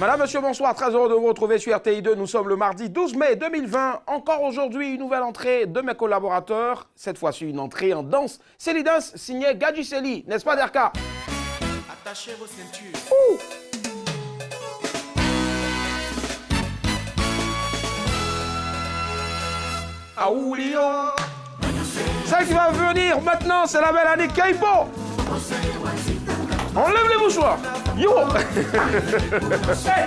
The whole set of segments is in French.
Madame, monsieur, bonsoir. Très heureux de vous retrouver sur RTI2. Nous sommes le mardi 12 mai 2020. Encore aujourd'hui, une nouvelle entrée de mes collaborateurs. Cette fois-ci, une entrée en danse. Célie Danse, signée Gadji Célie. N'est-ce pas, Derka? Attachez vos ceintures. Aoulio. Celle qui va venir maintenant, c'est la belle Annick Kaipo. Enlève les mouchoirs. Yo. Hey.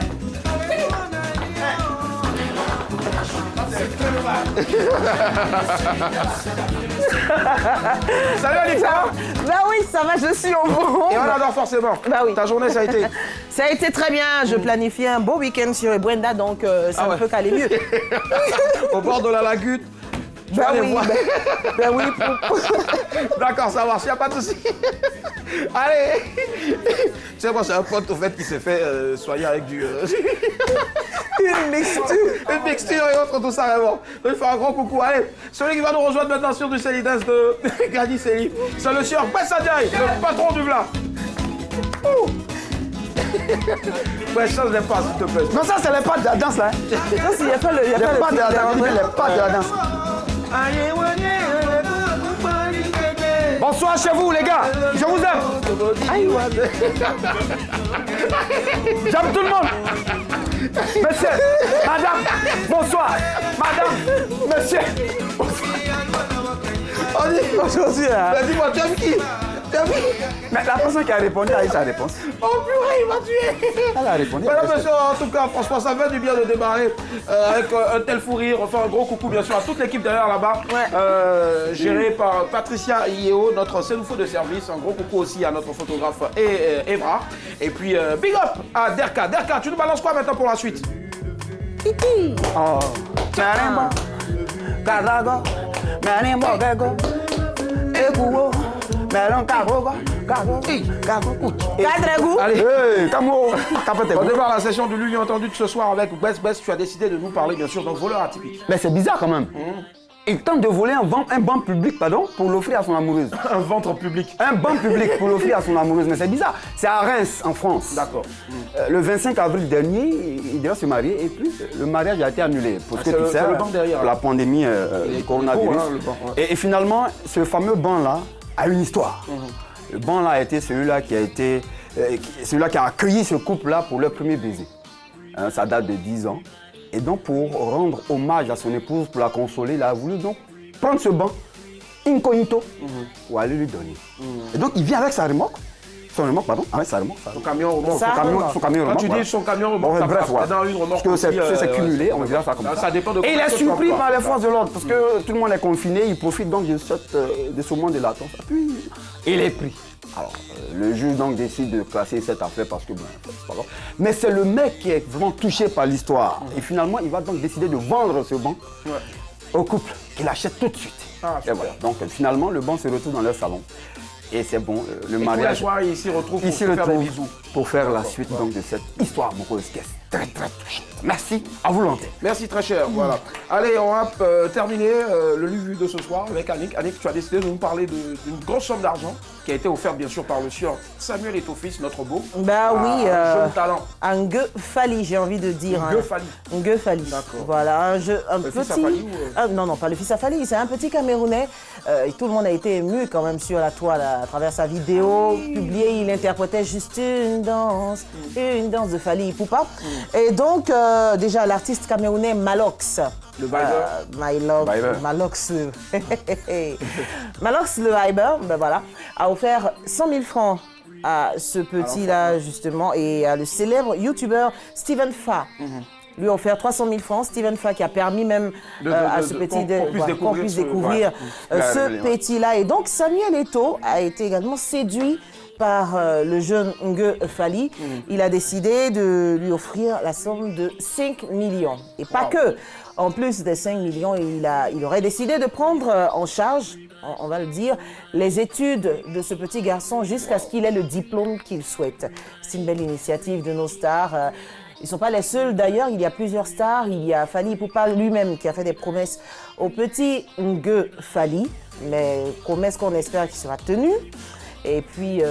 Salut Annick, ça va? Bah oui, ça va, je suis au bon. Et on adore forcément. Bah oui. Ta journée, ça a été? Ça a été très bien. Je planifiais un beau week-end sur Brenda, donc ça ne peut qu'aller mieux. Au bord de la lagune. Bah oui, bah oui. D'accord, ça marche, il n'y a pas de souci. Allez. Tu sais, moi, c'est un pote au fait qui s'est fait soigner avec du... Une mixture. Une mixture et autres, tout ça, vraiment. Donc, il faut un gros coucou. Allez, celui qui va nous rejoindre maintenant sur du Célie Danse de Gadji Célie, c'est le sieur Bessadiaï, le patron du Vla. Ouais, change les pas, s'il te plaît. Non, ça, c'est les pas de la danse, là. Non, il n'y a pas le... Les pas de la danse, les pas de la danse. Bonsoir chez vous, les gars. Je vous aime. J'aime tout le monde. Monsieur, madame, bonsoir. Madame, monsieur. On dit, Aujourd'hui, mais dis-moi, tu aimes qui? Tu aimes qui? mais la personne qui a répondu a eu sa réponse. Oh purée, il m'a tué. Elle a répondu. Madame, monsieur, en tout cas, franchement, ça fait du bien de démarrer avec un tel fou rire. On fait un gros coucou, bien sûr, à toute l'équipe derrière là-bas, gérée par Patricia Ieo, notre Sénoufo de service. Un gros coucou aussi à notre photographe Evra. Et puis, big up à Derka. Derka, tu nous balances quoi maintenant pour la suite? Oh. Marimba, Kadago, Marimba, Gago, Ekuo, Melon, Kagogo, Kago, Kadregou. Allez. Hey, Kamo, Kapete. On démarre la session de l'Union entendue de ce soir avec Bess. Tu as décidé de nous parler, bien sûr, d'un voleur atypique. Mais c'est bizarre quand même. Il tente de voler un banc public, pour l'offrir à son amoureuse. Un ventre public. Un banc public pour l'offrir à son amoureuse, mais c'est bizarre. C'est à Reims, en France. D'accord. Le 25 avril dernier, il devait se marier et puis le mariage a été annulé. Parce que c'est tu sais, le banc derrière, la pandémie du coronavirus. hein, le banc, ouais. Et finalement, ce fameux banc-là a une histoire. Le banc-là a été celui-là qui a accueilli ce couple-là pour leur premier baiser. Hein, ça date de 10 ans. Et donc, pour rendre hommage à son épouse, pour la consoler, il a voulu donc prendre ce banc incognito pour aller lui donner. Et donc, il vient avec sa remorque. Son remorque, pardon. Avec sa remorque. Son camion remorque. Son camion Quand remorque. tu dis son camion remorque, Bon, bref, voilà. dans une remorque. Parce que aussi, c'est cumulé, on dira ça comme ça. Ça dépend de Et il est comment tu surpris emploies. par les forces de l'ordre parce que tout le monde est confiné, il profite donc de ce moment de latence. Puis, il est pris. Alors, le juge donc décide de classer cette affaire parce que, c'est pas grave. Mais c'est le mec qui est vraiment touché par l'histoire. Et finalement, il va donc décider de vendre ce banc au couple, qu'il achète tout de suite. Ah, Et voilà. Donc, finalement, le banc se retrouve dans leur salon. Et c'est bon, le Et mariage. tous les soirs, il s'y retrouve pour Ici se le faire des trouve bisous. pour faire la suite donc, de cette histoire amoureuse qui est très très touchante. Merci, à vous l'antenne. Merci très cher, voilà. Allez, on va terminer le Luvu de ce soir avec Annick. Annick, tu as décidé de nous parler d'une grosse somme d'argent qui a été offerte bien sûr par le sieur Samuel Eto'o-Fils, notre beau. Bah oui, un jeune talent. un gueux Fali, j'ai envie de dire. Un gueux Fali. Un gueux Fali. D'accord. Voilà, un Le petit... fils à Fali ou, non, pas le fils à Fali, c'est un petit Camerounais. Et tout le monde a été ému quand même sur la toile à travers sa vidéo publiée. Il interprétait juste une danse de Fali Ipupa. Et donc, déjà, l'artiste camerounais Malox. Le Viber. Malox, Malox le Viber, ben voilà, a offert 100 000 francs à ce petit-là, justement, et à le célèbre youtubeur Steven Fa. Lui a offert 300 000 francs, Steven Fa, qui a permis même à ce petit qu'on puisse découvrir ce petit-là. Et donc, Samuel Eto'o a été également séduit par le jeune Ngue Fali. Il a décidé de lui offrir la somme de 5 millions. Et pas que. En plus des 5 millions, il aurait décidé de prendre en charge, on va le dire, les études de ce petit garçon jusqu'à ce qu'il ait le diplôme qu'il souhaite. C'est une belle initiative de nos stars. Ils ne sont pas les seuls d'ailleurs, il y a plusieurs stars. Il y a Fali Ipupa lui-même qui a fait des promesses au petit Ngue Fali, mais promesses qu'on espère qu'il sera tenue. Et puis,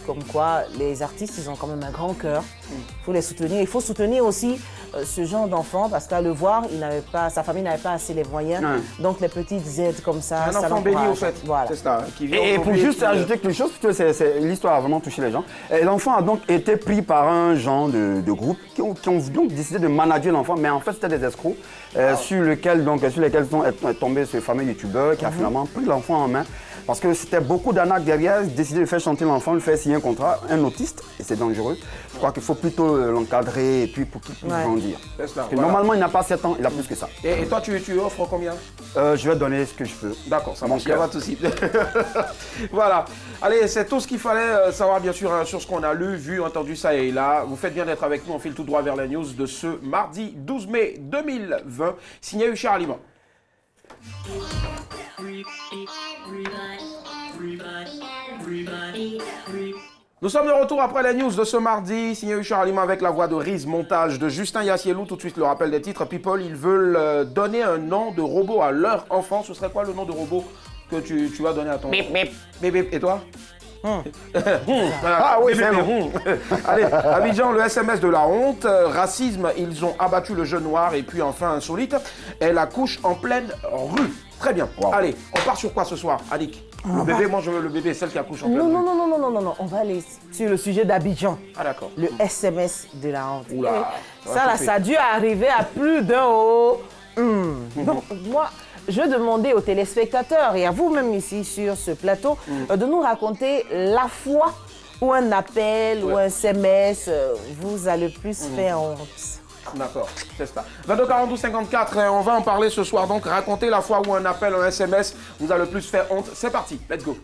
comme quoi, les artistes, ils ont quand même un grand cœur. Il faut les soutenir. Il faut soutenir aussi ce genre d'enfant parce qu'à le voir, sa famille n'avait pas assez les moyens. Donc, les petites aides comme ça, un ça enfant béni, au fait. Voilà. C'est ça. Et pour juste ajouter quelque chose, parce que l'histoire a vraiment touché les gens. L'enfant a donc été pris par un genre de groupe qui ont donc décidé de manager l'enfant, mais en fait, c'était des escrocs sur lesquels sont tombés ce fameux youtubeur qui a finalement pris l'enfant en main. Parce que c'était beaucoup d'arnaques derrière, décider de faire chanter l'enfant, de faire signer un contrat, un autiste, et c'est dangereux. Je crois qu'il faut plutôt l'encadrer et puis pour qu'il puisse grandir. Parce que normalement, il n'a pas 7 ans, il a plus que ça. Et toi, tu offres combien? Je vais donner ce que je peux. D'accord, ça marche, il n'y a pas de souci. Voilà. Allez, c'est tout ce qu'il fallait savoir, bien sûr, sur ce qu'on a lu, vu, entendu ça et là. Vous faites bien d'être avec nous, on file tout droit vers les news de ce mardi 12 mai 2020, signé Huchard Alima. Nous sommes de retour après les news de ce mardi, signé Huchard Alima avec la voix de Riz, montage de Justin Yassielou. Tout de suite le rappel des titres. People, ils veulent donner un nom de robot à leur enfant. Ce serait quoi le nom de robot que tu vas donner à ton enfant? Bip, bip. Et toi? Ah oui, c'est bon. Allez, Abidjan, le SMS de la honte. Racisme, ils ont abattu le jeune noir. Et puis enfin, insolite, elle accouche en pleine rue. Très bien. Wow. Allez, on part sur quoi ce soir, Annick? Le bébé, moi je veux le bébé, celle qui accouche en pleine rue. Non. On va aller sur le sujet d'Abidjan. Ah d'accord. Le SMS de la honte. Oula. Ça a dû arriver à plus d'un haut. Donc moi, je demandais aux téléspectateurs et à vous-même ici sur ce plateau de nous raconter la fois où un appel ou un SMS vous a le plus fait honte. D'accord, c'est ça. 22 42 54, on va en parler ce soir. Donc, racontez la fois où un appel, un SMS vous a le plus fait honte. C'est parti, let's go.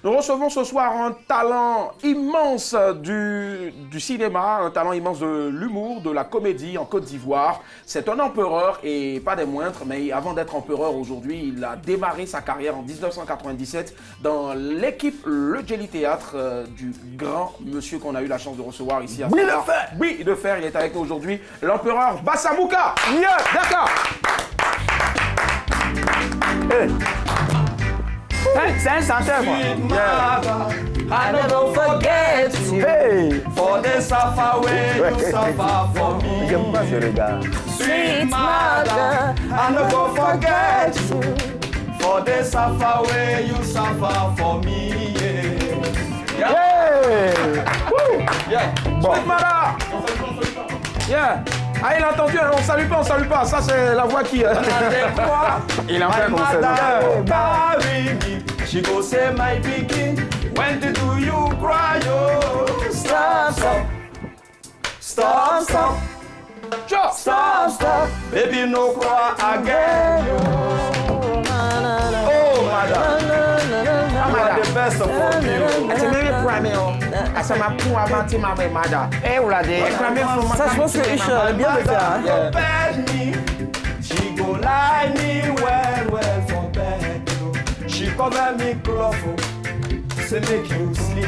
Nous recevons ce soir un talent immense du cinéma, un talent immense de l'humour, de la comédie en Côte d'Ivoire. C'est un empereur et pas des moindres, mais avant d'être empereur aujourd'hui, il a démarré sa carrière en 1997 dans l'équipe Le Jelly Théâtre du grand monsieur qu'on a eu la chance de recevoir ici à Bouy de Fer, il est avec nous aujourd'hui, l'empereur Bassamouka. Yeah. D'accord. Hey. C'est un chanteur, moi. I never forget you. Hey. For the suffer way you suffer for me. J'aime pas ce regard. Sweet mother, I never forget you. For the suffer way you suffer for me. Yeah. Hey. Yeah. Bon. Sweet mother. Yeah. Ah, il a entendu, on salue pas. Ça, c'est la voix qui... Il en fait comme ça. She go say my pikin, when do you cry? Oh, stop, baby no cry again. Oh, madam, you are the best of all me. C'est même pour aimer, ça m'a pour avancer ma mère, madame. Eh, vous l'avez. Ça, je pense que Isha bien le faire. She go lie me well for bed. She cover me close, say make you sleep,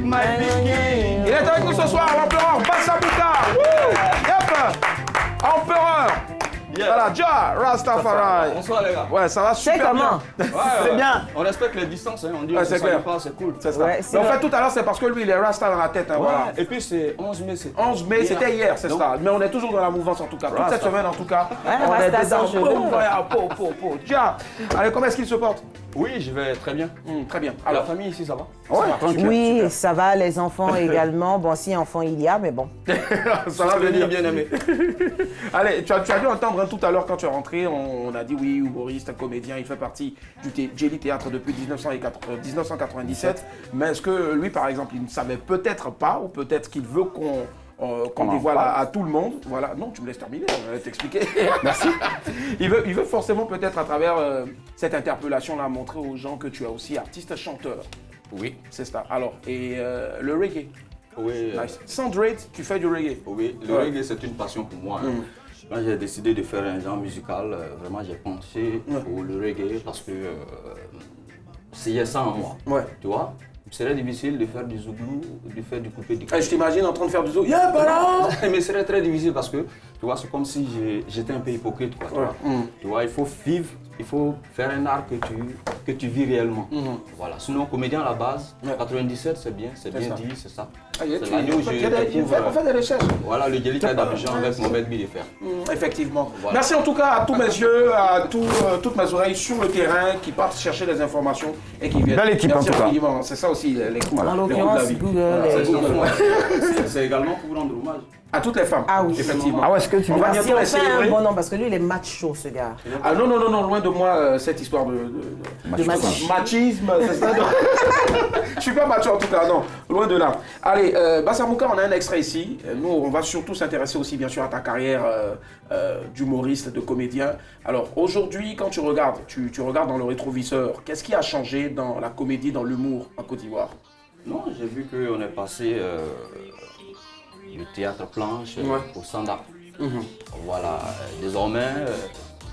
my pikin. Il est avec nous ce soir, l'empereur Bassamouka. Yep. Empereur. Yeah. Voilà, Jah Rastafari. Bonsoir les gars. Ouais, ça va C'est super comment? bien. C'est bien. On respecte les distances, hein. On dit Ouais, on c'est se clair. pas, c'est cool. C'est ça. Ouais, Mais en fait, tout à l'heure, c'est parce que lui, il est Rasta dans la tête. Hein, voilà. Ouais. Et puis c'est 11 mai, c'est 11 mai, c'était hier, c'est Donc, ça. Mais on est toujours dans la mouvance en tout cas. Toute Rasta. cette semaine en tout cas. Ouais, on est Rasta dedans. sans jeu. Jah. Allez, comment est-ce qu'il se porte? Oui, je vais très bien. Très bien. La Alors, famille ici, ça va? Ouais, tranquille. Oui, super. ça va, les enfants également. Bon, si enfant il y a, mais bon. ça va venir. bien aimé. Allez, tu as dû entendre tout à l'heure quand tu es rentré, on a dit oui, humoriste, comédien, il fait partie du Jelly Théâtre depuis 1997. Mais est-ce que lui, par exemple, il ne savait peut-être pas, ou peut-être qu'il veut qu'on dévoile à tout le monde? Voilà, non, tu me laisses terminer, on va t'expliquer. Merci. Il veut forcément peut-être à travers cette interpellation-là montrer aux gens que tu es aussi artiste chanteur. Oui. C'est ça. Alors, et le reggae. Oui. Nice. Sans Drake, tu fais du reggae. Oui, le reggae c'est une passion pour moi. Quand j'ai décidé de faire un genre musical, vraiment j'ai pensé pour le reggae parce que c'est ça en moi. Ouais. Tu vois, il serait difficile de faire du zouglou, de faire du coupé du Je t'imagine en train de faire du zoo. Yeah, voilà. Mais ce serait très difficile parce que Tu vois, c'est comme si j'étais un peu hypocrite, quoi. Tu vois, il faut vivre, il faut faire un art que tu vis réellement. Voilà. Sinon, comédien à la base, 97, c'est bien dit, c'est ça. C'est l'année où on fait des recherches. Voilà, le délicat d'Abidjan avec Mohamed Bidefer. Effectivement. Voilà. Merci en tout cas à tous mes yeux, à toutes mes oreilles sur le terrain qui partent chercher des informations et qui viennent. Belle équipe en tout cas. C'est ça aussi les coups. En l'occurrence, Google. C'est également pour rendre hommage à toutes les femmes. Ah oui. Effectivement. Ah ouais, est-ce que tu On va veux... bientôt les C'est un célébrer. bon nom parce que lui, il est macho, ce gars. Ah non, loin de moi cette histoire de machisme, c'est ça non. Je suis pas macho en tout cas, non, loin de là. Allez, Bassamouka, on a un extrait ici. Nous, on va surtout s'intéresser aussi bien sûr à ta carrière d'humoriste, de comédien. Alors aujourd'hui, quand tu regardes, tu regardes dans le rétroviseur, qu'est-ce qui a changé dans la comédie, dans l'humour en Côte d'Ivoire? Non, j'ai vu qu'on est passé du théâtre planche au stand-up. Voilà, désormais,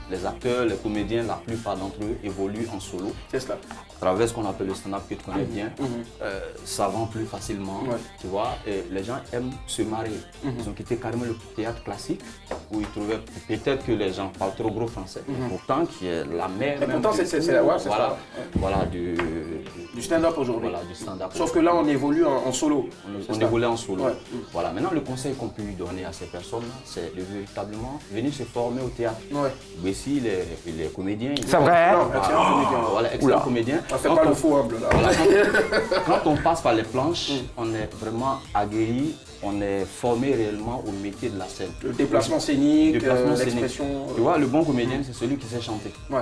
les acteurs, les comédiens, la plupart d'entre eux évoluent en solo. C'est cela. À travers ce qu'on appelle le stand-up que tu connais bien, ça vend plus facilement, tu vois, et les gens aiment se marier. Ils ont quitté carrément le théâtre classique où ils trouvaient peut-être que les gens parlent trop gros français. Pourtant, qui est la mère. Mais pourtant, c'est ça. Voilà, du stand-up aujourd'hui. Voilà, du stand-up. Sauf que là, on évolue en solo. On évolue en solo. Ouais. Voilà, maintenant, le conseil qu'on peut lui donner à ces personnes, c'est de véritablement venir se former au théâtre. Mais si il est comédien. C'est vrai. Excellent comédien. Voilà, excellent comédien. On fait pas le faux humble là. Voilà, quand on passe par les planches, on est vraiment aguerri, on est formé réellement au métier de la scène. Le déplacement scénique, l'expression. Tu vois, le bon comédien, c'est celui qui sait chanter. Ouais.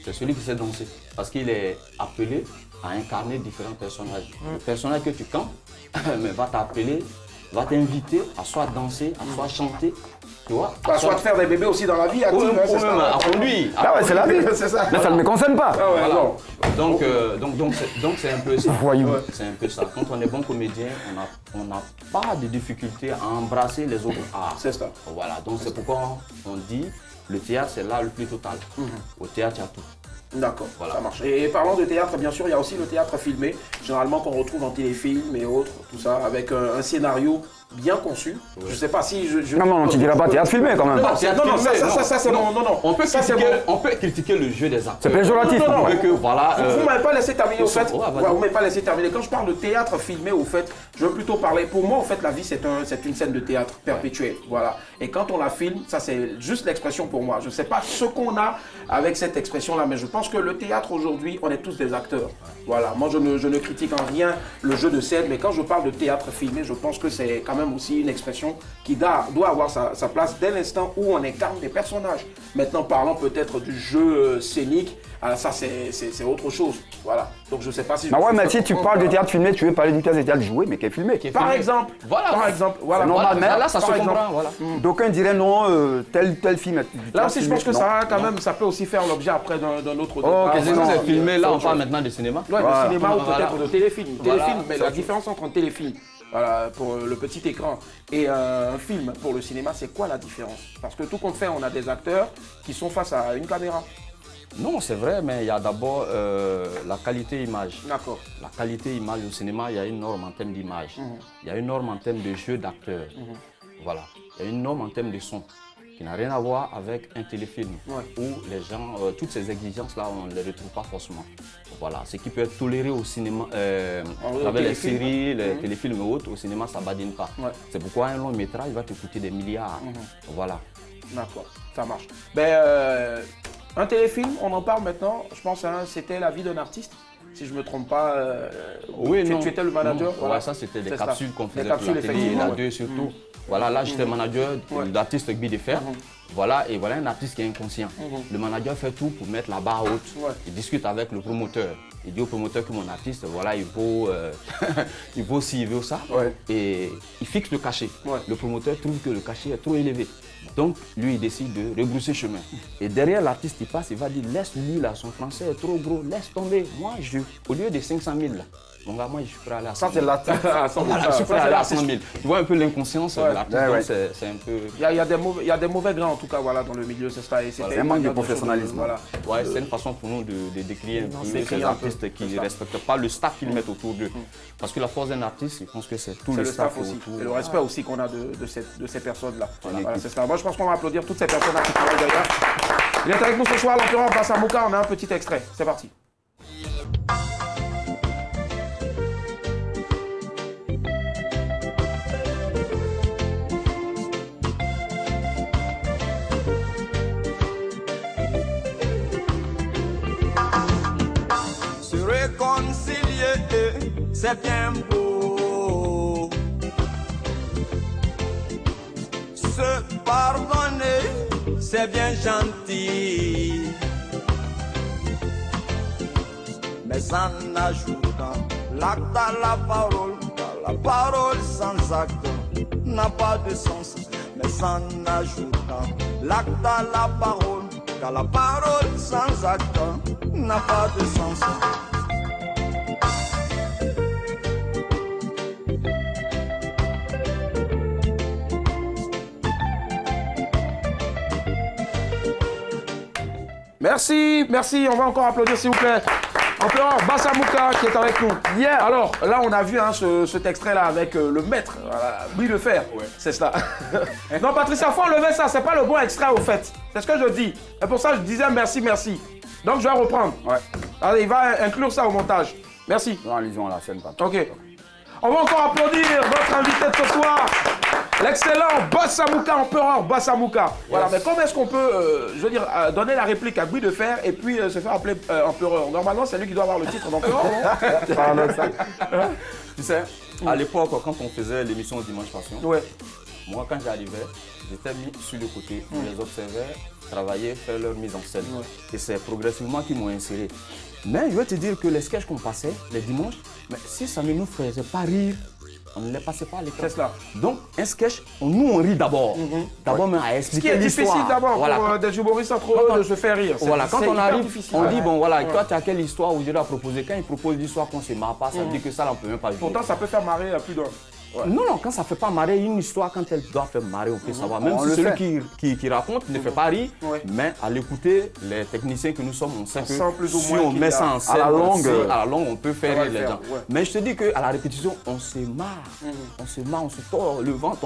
C'est celui qui sait danser. Parce qu'il est appelé à incarner différents personnages. Le personnage que tu campes va t'appeler, va t'inviter à soit danser, à soit chanter. Tu vois, soit de faire des bébés aussi dans la vie active. À conduire. Ah ouais, c'est la vie. C'est ça. Mais ça ne me concerne pas. Ah ouais, Voilà. non. Donc c'est un peu ça. Voyou. C'est un peu ça. Quand on est bon comédien, on n'a pas de difficulté à embrasser les autres arts. C'est ça. Voilà, donc c'est pourquoi on dit le théâtre c'est l'art le plus total. Au théâtre, il y a tout. D'accord, Voilà. ça marche. Et parlant de théâtre, bien sûr, il y a aussi le théâtre filmé, généralement qu'on retrouve en téléfilm et autres, tout ça, avec un scénario bien conçu. Je sais pas si je... Non, tu diras pas théâtre filmé quand même. Non, ça c'est non. On peut critiquer le jeu des acteurs. C'est péjoratif. Non. Voilà. Vous ne m'avez pas laissé terminer au fait. Ouais, vas-y. Vous m'avez pas laissé terminer. Quand je parle de théâtre filmé, au fait, je veux plutôt parler. Pour moi, en fait, la vie c'est une scène de théâtre perpétuelle. Voilà. Et quand on la filme, ça c'est juste l'expression pour moi. Je ne sais pas ce qu'on a avec cette expression-là, mais je pense que le théâtre aujourd'hui, on est tous des acteurs. Voilà. Moi, je ne critique en rien le jeu de scène, mais quand je parle de théâtre filmé, je pense que c'est quand même aussi une expression qui doit avoir sa place dès l'instant où on incarne des personnages. Maintenant, parlons peut-être du jeu scénique. Alors ça, c'est autre chose. Voilà. Donc, je ne sais pas si... Bah ouais, mais si tu parles de théâtre filmé, tu veux parler du théâtre joué, mais qui est filmé. Par exemple. Voilà. Par exemple. Voilà. normal, mais là, ça se comprend. Voilà. D'aucuns diraient non, tel film. Là aussi, je pense que ça, quand même, ça peut aussi faire l'objet après d'un autre débat. Ok, c'est filmé. Là, on parle maintenant de cinéma. Ouais, Voilà. de cinéma ou peut-être de téléfilm. Voilà. Téléfilm, mais la différence entre un téléfilm, voilà, pour le petit écran, et un film pour le cinéma, c'est quoi la différence? Parce que tout compte fait, on a des acteurs qui sont face à une caméra. Non, c'est vrai, mais il y a d'abord la qualité image. D'accord. La qualité image au cinéma, il y a une norme en termes d'image. Il y a une norme en termes de jeu d'acteur. Voilà. Il y a une norme en termes de son qui n'a rien à voir avec un téléfilm où les gens, toutes ces exigences-là, on ne les retrouve pas forcément. Voilà. Ce qui peut être toléré au cinéma, à travers les séries, les téléfilms et autres, au cinéma, ça ne badine pas. C'est pourquoi un long métrage va te coûter des milliards. Voilà. D'accord, ça marche. Un téléfilm, on en parle maintenant, je pense, hein, c'était La vie d'un artiste, si je ne me trompe pas. Tu étais le manager. Voilà. Ouais, ça c'était des capsules qu'on faisait pour la télé, la 2 surtout. Voilà, là j'étais manager d'artiste Bidefer. Voilà, et voilà un artiste qui est inconscient. Le manager fait tout pour mettre la barre haute. Il discute avec le promoteur. Il dit au promoteur que mon artiste, voilà, il vaut ci, il vaut ça. Et il fixe le cachet. Le promoteur trouve que le cachet est trop élevé. Donc, lui, il décide de rebrousser chemin. Et derrière l'artiste, il passe, il va dire, laisse-lui là, son français est trop gros, laisse tomber. Moi, au lieu de 500 000, là, Mon gars, moi, je suis prêt à aller à 100 000. Ça, c'est l'artiste. Je suis prêt à aller à 100 000. Tu vois un peu l'inconscience de l'artiste, c'est un peu... Il y a des mauvais grains, en tout cas, voilà, dans le milieu, c'est ça. C'est un manque de professionnalisme. Voilà. Ouais, c'est une façon pour nous de décrire un peu ces artistes qui ne respectent pas le staff qu'ils mettent autour d'eux. Parce que la force d'un artiste, je pense que c'est tout le staff aussi. autour. Et le respect aussi qu'on a de ces personnes-là. Voilà, c'est ça. Moi, je pense qu'on va applaudir toutes ces personnes-là qui travaillent derrière. Il est avec nous ce soir, l'empereur Bassa Mouka. On a un petit extrait. C'est parti. Se réconcilier, c'est bien beau. Se pardonner, c'est bien gentil. Mais en ajoutant l'acte à la parole sans acte n'a pas de sens. Mais en ajoutant l'acte à la parole, car la parole sans acte n'a pas de sens. Merci, merci. On va encore applaudir, s'il vous plaît. Empereur Bassa Mouka qui est avec nous. Yeah. Alors, là, on a vu cet extrait-là avec le maître, Bruit de Fer. Ouais. C'est ça. Non, Patricia, faut enlever ça. C'est pas le bon extrait, au fait. C'est ce que je dis. Et pour ça, je disais merci, merci. Donc, je vais reprendre. Ouais. Allez, il va inclure ça au montage. Merci. En allusion à la scène, pas. OK. On va encore applaudir notre invité de ce soir. L'excellent Bassa Mouka, empereur Bassa Mouka. Voilà, mais comment est-ce qu'on peut, je veux dire, donner la réplique à Bruit de Fer et puis se faire appeler empereur? Normalement, c'est lui qui doit avoir le titre d'empereur, non? Tu sais, à l'époque, quand on faisait l'émission Dimanche Passion, moi, quand j'arrivais, j'étais mis sur le côté. Je les observais, travailler, faire leur mise en scène. Et c'est progressivement qu'ils m'ont inséré. Mais je veux te dire que les sketchs qu'on passait, les dimanches, mais si ça ne nous faisait pas rire, on ne les passait pas à l'écran. C'est cela. Donc, un sketch, nous, on rit d'abord. D'abord, mais à expliquer l'histoire. Ce qui est difficile d'abord pour des humoristes entre eux de se faire rire. Voilà, quand on arrive, on dit, bon, voilà, toi, tu as quelle histoire où je dois proposer. Quand ils proposent l'histoire qu'on ne se marre pas, ça veut dire que ça, on ne peut même pas jouer. Pourtant, ça peut faire marrer plus d'un. Ouais. Non, quand ça ne fait pas marrer, une histoire, quand elle doit faire marrer, on peut savoir. Même si celui qui raconte ne fait pas rire, mais à l'écouter, les techniciens que nous sommes, on sait que si on met ça en scène, à la longue, on peut faire rire les gens. Ouais. Mais je te dis qu'à la répétition, on se marre. On se marre, on se tord le ventre,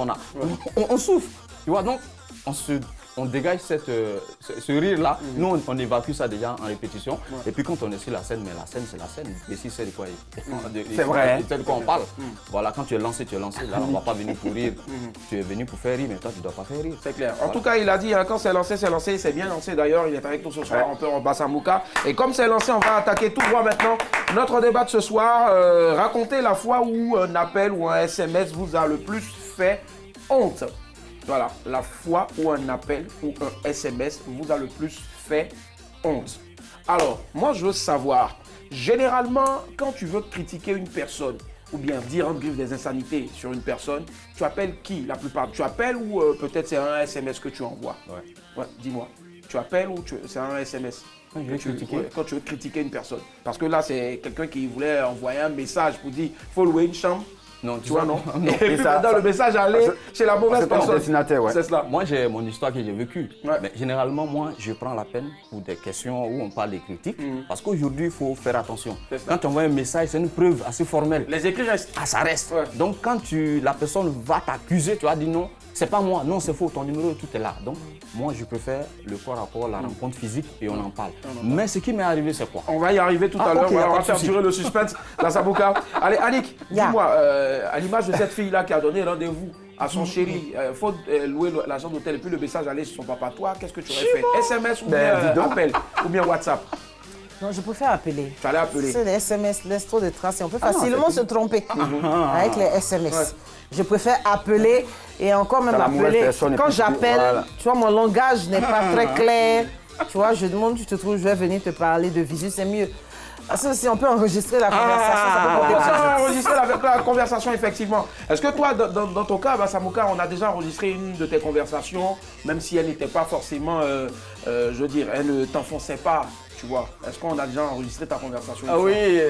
on souffle. Tu vois, donc, on dégage ce rire-là. Nous, on évacue ça déjà en répétition. Et puis quand on est sur la scène, mais la scène, c'est la scène. Et si c'est de quoi c'est vrai. C'est de quoi on parle. Voilà, quand tu es lancé, tu es lancé. Là, on ne va pas venir pour rire. Tu es venu pour faire rire, mais toi, tu ne dois pas faire rire. C'est clair. En tout cas, il a dit, quand c'est lancé, c'est lancé. C'est bien lancé d'ailleurs. Il est avec nous ce soir, empereur Bassa Mouka. Et comme c'est lancé, on va attaquer tout droit maintenant notre débat de ce soir. Racontez la fois où un appel ou un SMS vous a le plus fait honte. Voilà, la fois où un appel ou un SMS vous a le plus fait honte. Alors, moi je veux savoir, généralement, quand tu veux critiquer une personne, ou bien dire en griffe des insanités sur une personne, tu appelles qui la plupart? Tu appelles ou peut-être c'est un SMS que tu envoies? Ouais, dis-moi. Tu appelles ou c'est un SMS? Quand tu veux critiquer une personne. Parce que là, c'est quelqu'un qui voulait envoyer un message pour dire « faut louer une chambre ». Non, tu vois, non. Et puis dans le message, aller chez la mauvaise personne. C'est cela. Moi, j'ai mon histoire que j'ai vécue. Mais généralement, moi, je prends la peine pour des questions où on parle des critiques. Parce qu'aujourd'hui, il faut faire attention. Quand tu envoies un message, c'est une preuve assez formelle. Les écrits restent. Ah, ça reste. Donc, quand la personne va t'accuser, tu vas dire non. C'est pas moi, non, c'est faux, ton numéro, tout est là. Donc, moi, je préfère le corps à corps, la rencontre physique et on en parle. Mais ce qui m'est arrivé, c'est quoi? On va y arriver tout à l'heure, on va faire durer le suspense. Bassa Mouka. Allez, Annick, dis-moi, à l'image de cette fille-là qui a donné rendez-vous à son chéri, il faut louer la chambre d'hôtel et puis le message allait sur son papa. Toi, qu'est-ce que tu aurais fait? SMS ou bien appel ou bien WhatsApp? Non, je préfère appeler. Tu allais appeler? C'est les SMS laissent trop de traces et on peut facilement se tromper avec les SMS. Je préfère appeler et encore même appeler. Quand j'appelle, tu vois, mon langage n'est pas très clair. Tu vois, je demande, tu te trouves, je vais venir te parler de visu, c'est mieux. Parce que si on peut enregistrer la conversation, on peut enregistrer la conversation, effectivement. Est-ce que toi, dans ton cas, Bassa Mouka, on a déjà enregistré une de tes conversations, même si elle n'était pas forcément, je veux dire, elle ne t'enfonçait pas. tu vois. Est-ce qu'on a déjà enregistré ta conversation? Ah oui.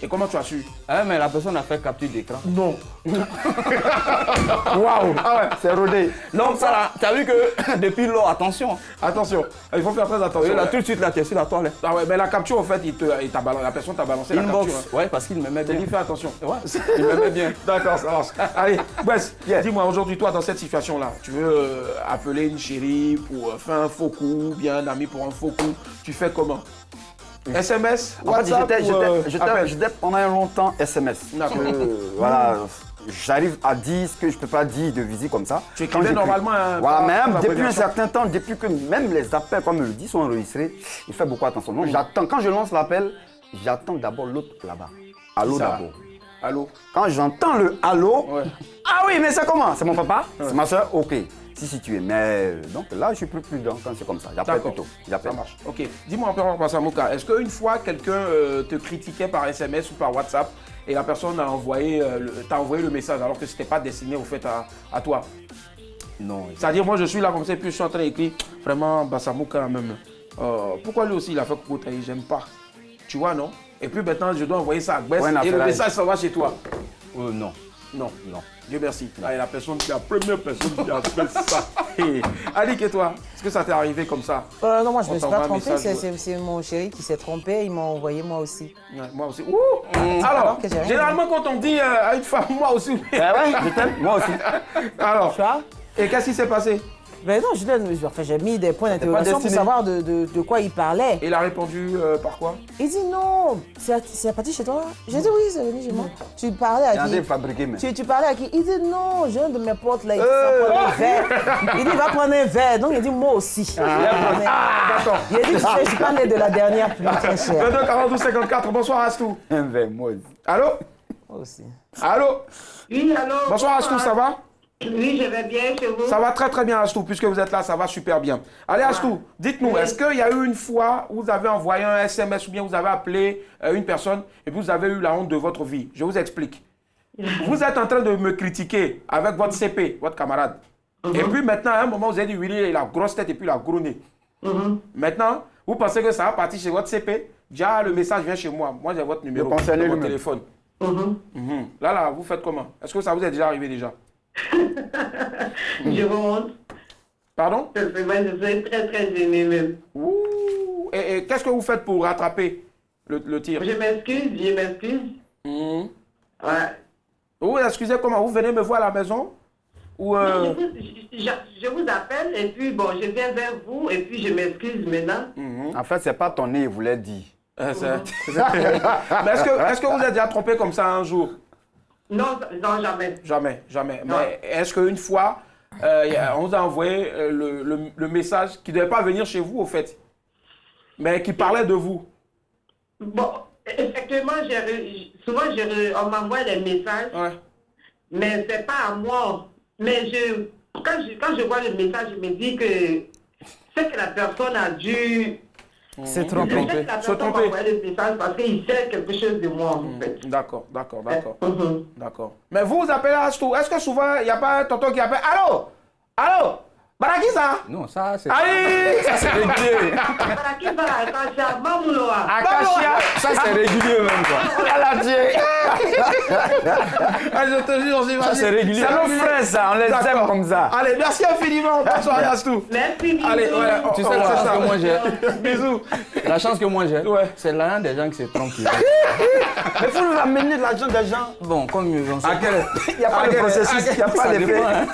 Et comment tu as su? Ah, mais la personne a fait capture d'écran. Non. Waouh. Ah ouais, c'est rodé. Donc ça, tu as vu que depuis lors, attention. Attention, il faut faire très attention. Là, tout de suite, là, tu es sur la toile. Ah ouais, mais la capture, en fait, la personne t'a balancé la Inbox. capture. Hein. Ouais, parce qu'il m'aimait T'as bien. dit, fais attention. Ouais, il m'aimait bien. D'accord, ça marche. Allez, Wes, dis-moi, aujourd'hui, toi, dans cette situation-là, tu veux appeler une chérie pour faire un faux coup, bien un ami pour un faux coup, tu fais comment? SMS, En fait, WhatsApp j'étais pendant un longtemps SMS. D'accord. Voilà, j'arrive à dire ce que je ne peux pas dire de visite comme ça. Tu écrivais normalement un... Voilà, même depuis un certain temps, depuis que même les appels, comme me le dit, sont enregistrés, il fait beaucoup attention. Donc j'attends, quand je lance l'appel, j'attends d'abord l'autre là-bas. Allô d'abord. Allô? Quand j'entends le allô, Ouais. ah oui, mais c'est comment? C'est mon papa? C'est ma soeur? Ok. Si situé. Mais donc là, je suis plus prudent quand c'est comme ça. J'appelle plutôt. Ça marche. Ok. Dis-moi encore, Basamouka, est-ce qu'une fois quelqu'un te critiquait par SMS ou par WhatsApp et la personne t'a envoyé le message alors que ce n'était pas destiné au fait à toi? Non. C'est-à-dire, moi je suis là comme ça et puis je suis en train d'écrire vraiment Basamouka même. Pourquoi lui aussi il a fait coucou, j'aime pas. Tu vois, non? Et puis maintenant je dois envoyer ça à Gbès et le message s'en va chez toi. Non. Non. Dieu merci. Là, et la première personne qui a fait ça. Annick, et toi, est-ce que ça t'est arrivé comme ça? Non, moi je me suis pas trompée, message, c'est mon chéri qui s'est trompé, il m'a envoyé moi aussi. Ouais, moi aussi. Alors, généralement quand on dit à une femme, moi aussi. Eh ouais, je t'aime, moi aussi. Alors, Tu vois? et qu'est-ce qui s'est passé? Ben non, j'ai mis des points d'interrogation pour destiné. savoir de quoi il parlait. Il a répondu par quoi? Il dit non, c'est parti chez toi? J'ai dit oui, c'est venu chez moi. Tu parlais à qui? Fabriqué, mais. Tu parlais à qui? Il dit non, j'ai un de mes potes là, il va prendre un verre. Il dit il va prendre un verre, donc il dit moi aussi. D'accord. Il a dit je suis pas né de la dernière pluie, très cher. 22 42 54, bonsoir Astou. Un verre, moi aussi. Allô? Moi aussi. Allô? Oui, allô? Bonsoir Astou, ça va? Oui, je vais bien chez vous. Ça va très très bien Astou, puisque vous êtes là, ça va super bien. Allez Astou, dites-nous, Oui. est-ce qu'il y a eu une fois où vous avez envoyé un SMS ou bien vous avez appelé une personne et puis vous avez eu la honte de votre vie? Je vous explique. Vous êtes en train de me critiquer avec votre CP, votre camarade. Et puis maintenant, à un moment, vous avez dit, Willy, il a la grosse tête et puis il a gros nez. Maintenant, vous pensez que ça va partir chez votre CP? Déjà, le message vient chez moi. Moi, j'ai votre numéro de votre téléphone. Là, vous faites comment? Est-ce que ça vous est déjà arrivé déjà? Je remonte. Pardon? Je suis très très gênée même. Ouh. Et qu'est-ce que vous faites pour rattraper le tir? Je m'excuse. Ouais. Vous vous excusez comment? Vous venez me voir à la maison? Ou Je vous appelle et puis bon, je viens vers vous et puis je m'excuse maintenant. En fait, c'est pas ton nez, il voulait dire. Mais est-ce que vous êtes déjà trompé comme ça un jour? Non, jamais. Jamais. Non. Mais est-ce qu'une fois, on vous a envoyé le message qui ne devait pas venir chez vous, au fait, mais qui parlait de vous? Bon, effectivement, souvent on m'envoie des messages, mais c'est pas à moi. Mais quand je vois le message, je me dis que c'est que la personne a dû... C'est trompé. La personne m'a envoyé le message parce qu'il sait quelque chose de moi, en fait. D'accord. Mais vous appelez Astou. Est-ce que souvent, il n'y a pas un tonton qui appelle? Allô? Barakisa? Non, ça c'est... Aïe! Ça c'est régulier. Akashia! Ça c'est régulier même quoi. Je te jure, Ça c'est régulier. C'est nos frères, ça, on les aime comme ça. Allez, merci infiniment. Bonsoir Astou. Merci, bisous. Allez, ouais, Tu sais la chance que moi j'ai. Bisous. La chance que moi j'ai, Ouais. c'est l'argent des gens qui se trompent. Mais il faut nous amener de l'argent des gens. Bon, comme ils ont ça. Il n'y a pas de processus, il n'y a pas Ça d'effet. dépend, hein.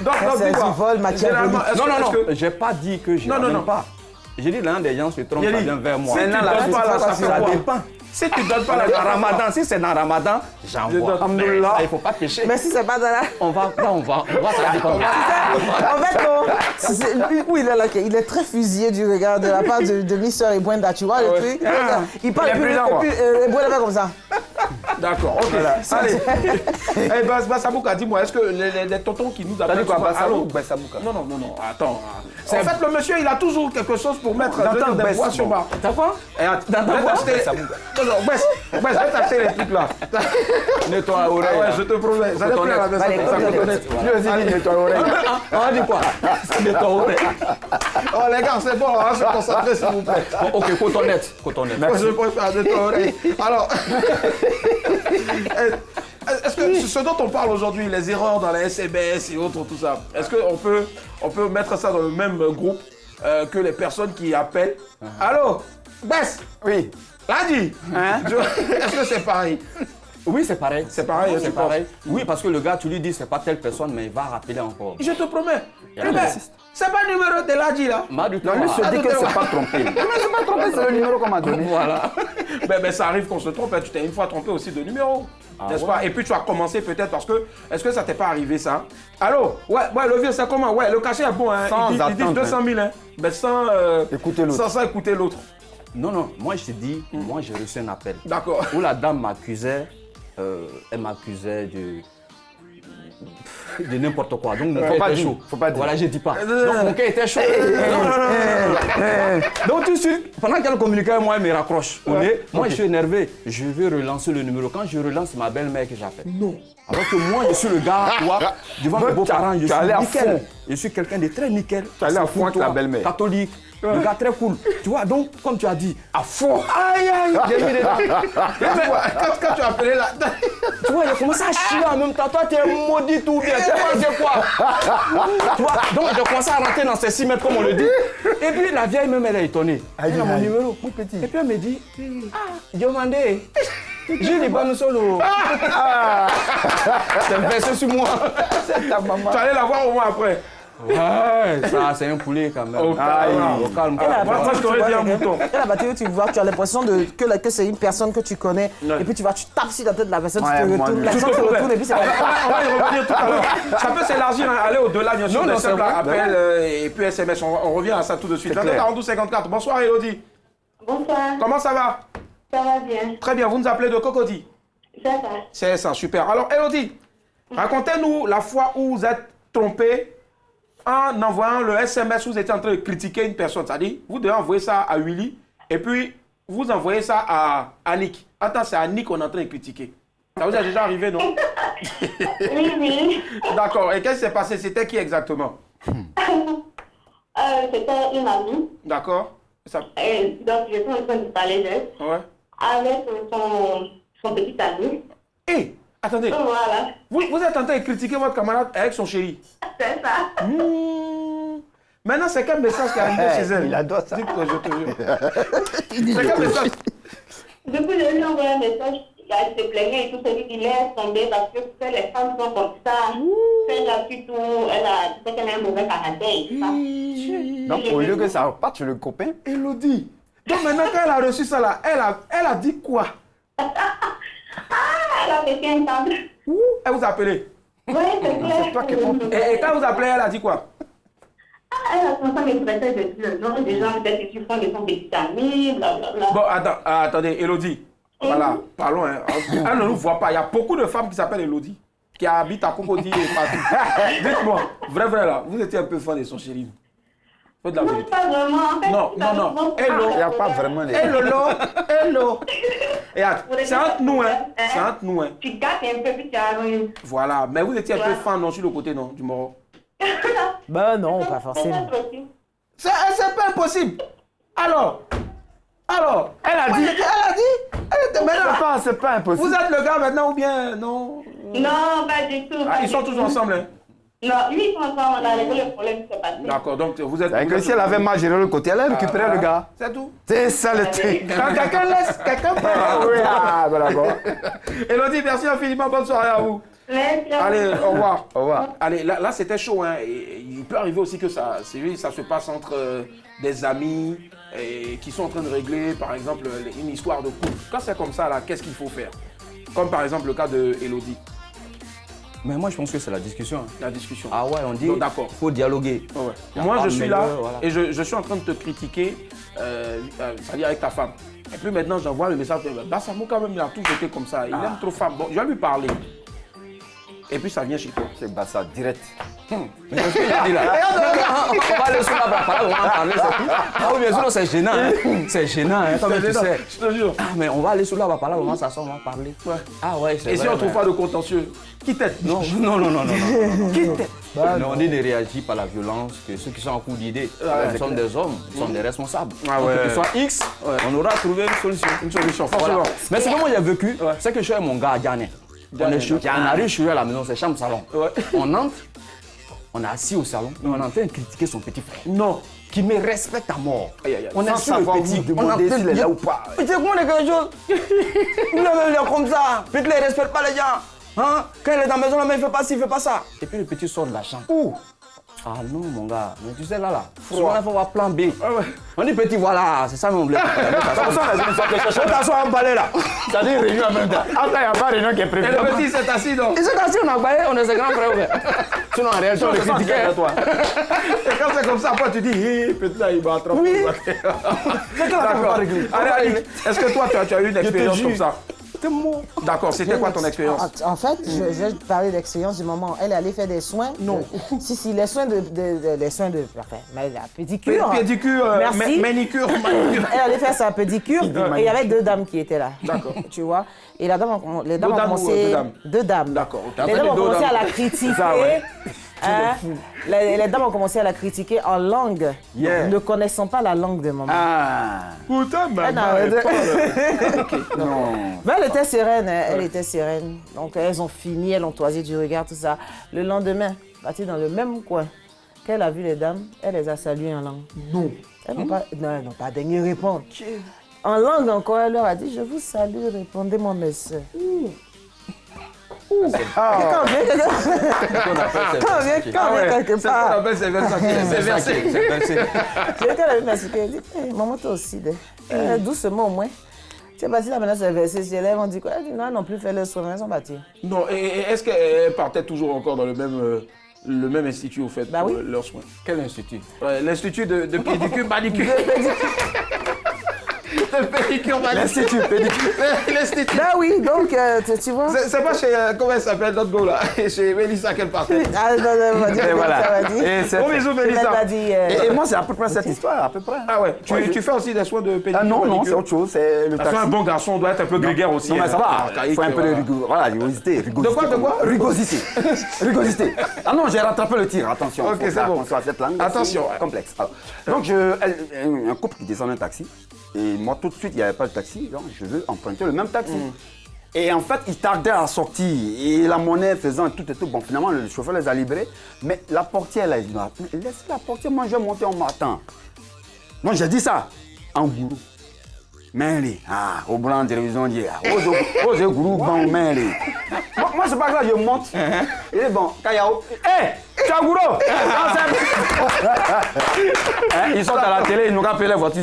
Donc, C'est dis-moi. du vol, Généralement, Machiavelli. Non, j'ai pas dit que je Non. pas. J'ai dit l'argent des gens se trompent, ça Yeli, vient vers moi. si tu Maintenant, donnes la pas là, ça ça fait quoi? dépend. Si tu donnes pas la Dans Ramadan, si c'est dans Ramadan, j'envoie. donne. Mais il faut pas pécher. Mais si c'est pas dans la... On va, ça dépend. En fait, non. Où il est là, il est très fusillé du regard de la part de Miss Sœur et Brenda, tu vois le truc? Il parle Il est plus, prudent, et puis Brenda fait comme ça. D'accord, ok. Voilà. Allez. Eh, Bassamouka, dis-moi, est-ce que les tontons qui nous appellent... T'as dit quoi, Bassamouka ou Bassamouka? Non, attends. En fait, le monsieur, il a toujours quelque chose pour mettre des voix sur ma... T'as quoi? Non, Bess, je vais t'acheter les trucs là. Nettoie l'oreille. Ah ouais, je te promets. J'allais plus à la maison. Lui aussi, nettoie l'oreille. On dit quoi? Nettoie l'oreille. Oh les gars, c'est bon, on va se concentrer s'il vous plaît. Ok, cotonnette. Je préfère nettoyer l'oreille. Alors, est-ce que ce dont on parle aujourd'hui, les erreurs dans les SMS et autres, tout ça, est-ce qu'on peut mettre ça dans le même groupe que les personnes qui appellent? Allô, Bess? Oui. Ladi, est-ce que c'est pareil? Oui, c'est pareil. C'est pareil, c'est pareil. Oui, parce que le gars, tu lui dis c'est pas telle personne, mais il va rappeler encore. Je te promets. C'est pas le numéro de Ladi là. Non, lui se dit que c'est pas trompé. Non, c'est pas trompé, c'est le numéro qu'on m'a donné. Voilà. Mais ça arrive qu'on se trompe. Tu t'es une fois trompé aussi de numéro. N'est-ce pas? Et puis tu as commencé peut-être parce que. Est-ce que ça t'est pas arrivé ça? Allô? Ouais, le vieux, c'est comment? Ouais, le cachet est bon. Hein. Ils disent 200 000. Hein. Mais sans écouter l'autre. Non, moi je te dis, moi j'ai reçu un appel. D'accord. Où la dame m'accusait, elle m'accusait de n'importe quoi. Donc mon cœur était chaud. Faut pas dire. Voilà, je dis pas. Donc mon cœur était chaud. Donc tout de suite, pendant qu'elle communiquait avec moi, elle me raccroche. Moi je suis énervé. Je vais relancer le numéro. Quand je relance, ma belle-mère que j'appelle. Non. Alors que moi je suis le gars, toi, devant mes beaux-parents, je suis nickel. Je suis quelqu'un de très nickel. Tu allais à fond avec la belle-mère. Catholique. Le gars très cool. Tu vois, donc, comme tu as dit, à fond. Aïe, aïe. J'ai mis dedans. Quand tu as appelé là. Tu vois, il a commencé à chier en même temps. Toi, tu es maudit tout bien. C'est quoi? Tu vois, donc, j'ai commencé à rentrer dans ces 6 mètres, comme on le dit. Et puis, la vieille, même, elle est étonnée. Elle a mon numéro. Mon petit. Et puis, elle me dit, demandez. J'ai les bonnes solo. C'est versé sur moi. C'est ta maman. Tu allais la voir au moins après. Ouais, ça c'est un poulet quand même. Au calme. Moi je t'aurais dit un mouton. Et la batterie, tu vois, tu as l'impression que c'est une personne que tu connais. Et puis tu tapes sur la tête de la personne, tu te retournes, la personne te retourne et puis c'est... On va y revenir tout à l'heure. Ça peut s'élargir, aller au-delà bien sûr des simples appels et puis SMS. On revient à ça tout de suite. 22 Bonsoir Elodie. Bonsoir. Comment ça va? Ça va bien. Très bien, vous nous appelez de Cocody? Ça va. C'est ça, super. Alors Elodie, racontez-nous la fois où vous êtes trompé en envoyant le SMS où vous étiez en train de critiquer une personne. C'est-à-dire, vous devez envoyer ça à Willy et puis vous envoyez ça à Annick. Attends, c'est Annick qu'on est en train de critiquer. Ça vous est déjà arrivé, non? Oui. D'accord. Et qu'est-ce qui s'est passé? C'était qui exactement? C'était une amie. D'accord. Ça... donc, je suis en train de parler d'elle. Ouais. Avec son petit ami. Hé, attendez. Voilà. Vous êtes en train de critiquer votre camarade avec son chéri? C'est ça. Maintenant, c'est quel message qui est arrivé chez elle? Il adore ça. Dites-moi, je te jure. C'est quel message? Du coup, je lui ai envoyé un message. Elle se plaignait et tout, celui qui laisse tomber parce que les femmes sont comme ça. Celle là, surtout, elle a un mauvais caractère. Donc, au lieu que ça reparte sur le copain, Elodie. Donc maintenant, quand elle a reçu ça là, elle a dit quoi? Elle a pété un câble. Elle vous a appelé? Oui, c'est clair. toi qui montes. Et quand vous appelez, elle a dit quoi? Elle a commencé à m'expresser de nom des gens, peut-être que tu prends de son petit ami, blablabla. Bon, attendez, Elodie. Voilà, parlons. Hein. Elle ne nous voit pas. Il y a beaucoup de femmes qui s'appellent Elodie, qui habitent à Cocody et partout. Dites-moi, vrai là, vous étiez un peu fan de son chéri? Faut de la vérité. Pas vraiment. En fait, non. Hello. il n'y a pas vraiment les... Hello. Et c'est entre nous, hein. C'est entre nous, hein. Tu gâtes un peu, puis tu arrives. Voilà, mais vous étiez un peu fan, non, sur le côté, non, du Moro? Ben non, pas forcément. C'est pas impossible. Alors, elle a dit. Elle était maintenant. C'est pas impossible. Vous êtes le gars maintenant ou bien non? Non, pas du tout. Ils sont tous ensemble, hein? Non, lui, ils sont ensemble, on a réglé le problème qui s'est passé. D'accord, donc vous êtes... C'est que si elle avait mal géré le côté, elle a récupéré le gars. C'est tout? C'est ça le truc. Quand quelqu'un laisse, quelqu'un peut... Voilà. Elodie, merci infiniment, bonne soirée à vous. Merci. Allez, au revoir. Au revoir. Allez, là c'était chaud, hein. Et il peut arriver aussi que ça se passe entre des amis qui sont en train de régler, par exemple, une histoire de couple. Quand c'est comme ça, là, qu'est-ce qu'il faut faire? Comme par exemple le cas de Elodie. Mais moi, je pense que c'est la discussion. La discussion. Ah ouais, on dit d'accord. Il faut dialoguer. Ouais. Moi, je suis là et je suis en train de te critiquer c'est-à-dire avec ta femme. Et puis maintenant, j'envoie le message, Bassamou quand même, il a toujours été comme ça, il aime trop femme. Bon, je vais lui parler. Et puis ça vient chez toi. C'est Bassa, direct. Mais qu'est-ce que j'ai dit là? On va aller sur la barre, on va en parler, c'est tout. Ah oui, bien sûr, c'est gênant. C'est gênant, comme tu sais. Je te jure. Ah, mais on va aller sur la barre, on va s'asseoir, on va parler. Ouais. Ah ouais, c'est vrai. Et si on ne trouve pas de contentieux, qui t'aide? Non. Qui t'aide? On ne réagit pas à la violence, que ceux qui sont en coup d'idée, nous sommes des hommes, nous sommes des responsables. Que ce soit X, on aura trouvé une solution. Une solution, forcément. Mais ce que moi j'ai vécu, c'est que je suis avec mon gars à Diané. On arrive chez lui à la maison, c'est chambre salon. On entre, on est assis au salon et on est en train de critiquer son petit frère. Non. Qui me respecte à mort. On est sur le petit, demander s'il est là ou pas. Tu sais comment on est quelque chose? Il est comme ça. Puis il ne respecte pas les gens. Hein? Quand il est dans la maison, il ne fait pas ci, il ne fait pas ça. Et puis le petit sort de la chambre. Ouh! Ah non, mon gars, mais tu sais là, souvent il faut avoir plan B. On dit petit, voilà, c'est ça mon blé. On t'assoit en balai là. Ça dit réunion en même temps. Après, il n'y a pas réunion qui est prévue. Et le petit s'est assis donc. Il s'est assis, on a baillé, on est ses grands frères. Sinon en réalité, on le critiquait. Et quand c'est comme ça, après tu dis, petit là, il va trop. Oui. C'est que là, allez, est-ce que toi, tu as eu une expérience comme ça? D'accord, c'était quoi ton expérience? En fait, je vais te parler d'expérience du moment. Elle allait faire des soins. Non. Si, les soins enfin, la pédicure. Pédicure, Merci. manicure. Elle allait faire sa pédicure et il y avait 2 dames qui étaient là. D'accord. Tu vois? Et les dames ont commencé. 2 dames? 2 dames. D'accord. Les dames ont commencé à la critiquer. Hein? Les dames ont commencé à la critiquer en langue, ne connaissant pas la langue de maman. Putain, maman. Non. Mais elle était sereine, hein? Elle était sereine. Donc elles ont fini, elles ont toisé du regard, tout ça. Le lendemain, partie dans le même coin, quand elle a vu les dames, elle les a saluées en langue. Non. Elles n'ont pas daigné répondre. En langue encore, elle leur a dit, je vous salue, répondez-moi mes soeurs. Quand vient quelque part. C'est versé. C'est quand elle m'a dit, maman, toi aussi, doucement au moins. Tu es parti là maintenant, c'est versé. Si elles ont dit quoi? Elle dit non, elles n'ont plus fait leur soin, elles sont parties. Non, et est-ce qu'elles partaient toujours encore dans le même institut au fait pour leurs soins? Quel institut? L'institut de pédicure, manicure. L'institut pédicure. L'institut. Ben oui, donc tu vois. C'est pas chez, comment elle s'appelle, notre go là? Chez Mélissa qu'elle partait. Ah non, on va dire, voilà. ça va dire. Gros bisous, Mélissa. Et moi, c'est à peu près cette histoire, à peu près. Ah ouais, tu fais aussi des soins de pédicure? Non, c'est autre chose, c'est le taxi. Un bon garçon doit être un peu grégaire aussi. Non, mais ça va, il faut un peu de rigosité. De quoi? Rigosité. Ah non, j'ai rattrapé le tir, attention. Ok, c'est bon. Cette langue, attention. Complexe. Donc, un couple qui descend d'un taxi, et moi, tout de suite, il n'y avait pas de taxi, donc je veux emprunter le même taxi. Et en fait, ils tardaient à sortir, et la monnaie faisant tout et tout. Bon, finalement, le chauffeur les a libérés, mais la portière, là, il dit, laisse la portière, moi, je vais monter en m'attend. Donc, j'ai dit ça, en gourou. Mais au blanc de télévision, dit, oh, j'ai gourou, bon, mais moi, c'est pas grave, je monte. Et bon, quand il y a. Hé, tu as gourou! Ils sont à la télé, ils nous rappellent les voitures.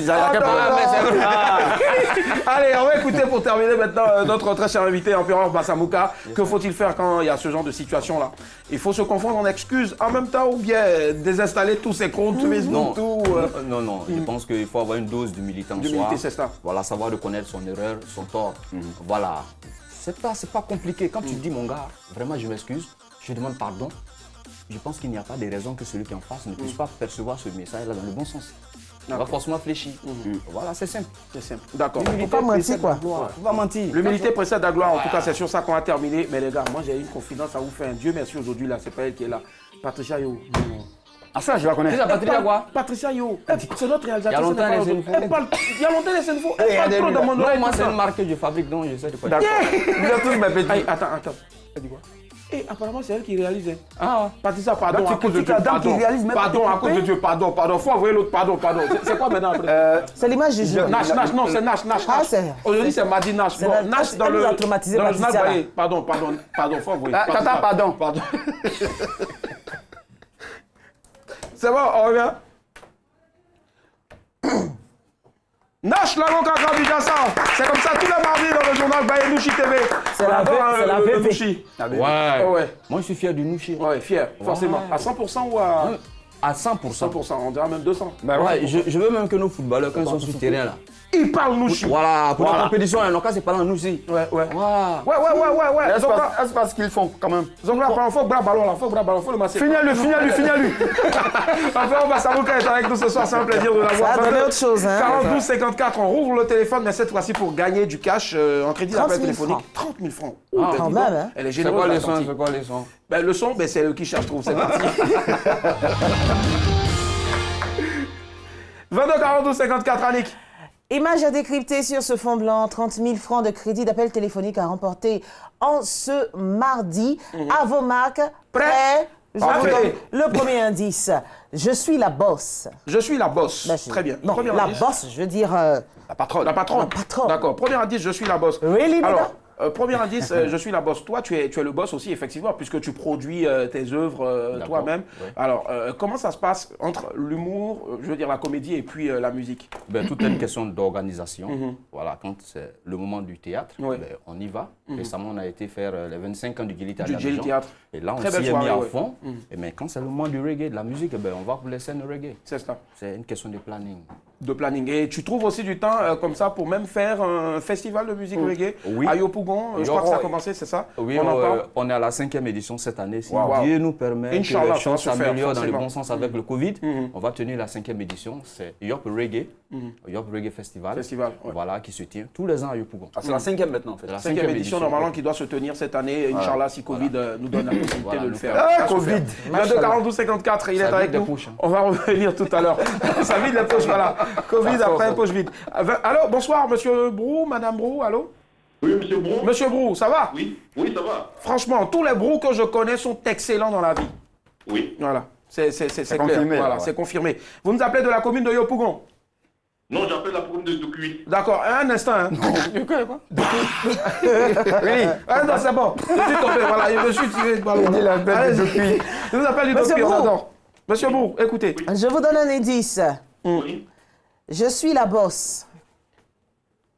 Allez, on va écouter pour terminer maintenant notre très cher invité, Empereur Bassamouka. Que faut-il faire quand il y a ce genre de situation-là? Il faut se confondre en excuses en même temps ou bien désinstaller tous ces comptes Facebook, tout? Non, je pense qu'il faut avoir une dose d'humilité en soi. D'humilité, c'est ça. Voilà, savoir reconnaître son erreur, son tort. Voilà. C'est pas compliqué. Quand tu dis, mon gars, vraiment, je m'excuse, je demande pardon. Je pense qu'il n'y a pas de raison que celui qui en face ne puisse pas percevoir ce message-là dans le bon sens. On va forcément fléchir. Voilà, c'est simple. C'est simple. D'accord. Faut pas mentir, quoi. Faut pas mentir. L'humilité précède la gloire. En tout cas, c'est sur ça qu'on va terminer. Mais les gars, moi, j'ai une confidence à vous faire. Dieu merci aujourd'hui, là, c'est pas elle qui est là. Patricia Yo. Ah ça, je la connais. Patricia quoi? Patricia Yo. C'est notre réalisateur. Il y a longtemps, les infos. Il y a longtemps, les infos. Elle parle trop de mon nom. Moi, c'est une marque que je fabrique, donc je sais de quoi. D'accord. Vous êtes tous mes petits. Attends. Elle dit quoi? Et apparemment, c'est elle qui réalise. Ah, Patricia, pardon, à cause de Dieu. Pardon, à cause de Dieu, pardon. Faut envoyer l'autre, pardon. C'est quoi maintenant après? C'est l'image du jeu. Nash, non, c'est Nash. Ah, c'est. Aujourd'hui, c'est Madi Nash. Bon, Nash dans le. traumatisé dans le Patricia, journal, là. pardon, faut envoyer. Tata, pardon. C'est bon, on revient. Nash l'avocat Kabidjassa, c'est comme ça tous les mardis dans le journal Baye-Nouchi TV. C'est la VP. Nouchi. Ouais. Ouais. Moi, je suis fier du Nouchi. Ouais, fier, forcément. À 100% ou à. À 100%. 100%, on dirait même 200. Ben ouais, je veux même que nos footballeurs, quand ils sont sur le terrain là, ils parlent nous. Voilà, pour la compétition, ils n'ont qu'à se parler en nous aussi. Ouais. Voilà. Ouais. Est-ce parce qu'ils font quand même? Donc là, il faut que ballon là, faut le masser. Finis-le. Enfin, on va savoir qu'elle est avec nous ce soir, c'est un plaisir de l'avoir. Ça a donné autre chose, hein. 42 54, on rouvre le téléphone, mais cette fois-ci pour gagner du cash en crédit d'appel téléphonique. 30 000 francs. Quand même, hein. Elle est C'est généreuse. quoi les sons? Ben, le son, c'est eux qui cherchent, trouve, c'est parti. 22 42 54, Annick. Image à décrypter sur ce fond blanc, 30 000 francs de crédit d'appel téléphonique à remporter en ce mardi. À vos marques, prêts? Je vous donne le premier indice. Je suis la boss. Je suis la boss. Ben, Très bien. Non, Premier la indice. boss, je veux dire... La patronne. La patronne. D'accord. Premier indice, je suis la boss. Really, Alors, premier indice, je suis la boss. Toi, tu es le boss aussi, effectivement, puisque tu produis tes œuvres toi-même. Ouais. Alors, comment ça se passe entre l'humour, je veux dire la comédie, et puis la musique? Ben, tout est une question d'organisation. Voilà, quand c'est le moment du théâtre, Ouais. ben, on y va. Récemment, on a été faire les 25 ans du Guéli Théâtre. Du Guéli Théâtre. Et là, on Très belle s'y est mis soirée, à ouais. fond. Et mais quand c'est le moment du reggae, de la musique, ben, on va pour les scènes de reggae. C'est ça. C'est une question de planning. De planning. Et tu trouves aussi du temps comme ça pour même faire un festival de musique reggae Oui. à Yopougon. Je crois que ça a commencé, c'est ça? Oui, on en parle. on est à la 5e édition cette année. Si Wow. Dieu nous permet Inch'Allah, que les ça va choses se faire, s'améliorent dans le forcément. bon sens avec le Covid, on va tenir la 5e édition. C'est Yop Reggae, Yop Reggae Festival. Ouais. Voilà, qui se tient tous les ans à Yopougon. Ah, c'est la 5e maintenant en fait. C'est la 5e édition normalement qui doit se tenir cette année. Inch'Allah, si Covid nous donne la possibilité de le faire. Ah, Ça se Covid. fait. 22 42 54, il est Ça avec vide les nous. poches, hein. On va revenir tout à l'heure. Ça vide les poches, voilà. Covid après poche vide. Allô, bonsoir, monsieur Brou, madame Brou, allô? Oui, monsieur Brou. Monsieur Brou, ça va? Oui, ça va. Franchement, tous les Brous que je connais sont excellents dans la vie. Oui. Voilà, c'est clair. confirmé, Voilà, ouais. c'est confirmé. Vous nous appelez de la commune de Yopougon? Non, j'appelle la commune de Doucuy. D'accord, un instant. Hein. Tu connais quoi? Oui. Ah non, c'est bon. Je suis tombé, voilà, je me suis tiré de ballon. Il appelle du Dokuy. Je vous appelle du Monsieur Dokuy, on Brou. adore. Monsieur Brou, écoutez. Je vous donne un indice. Oui. Je suis la boss.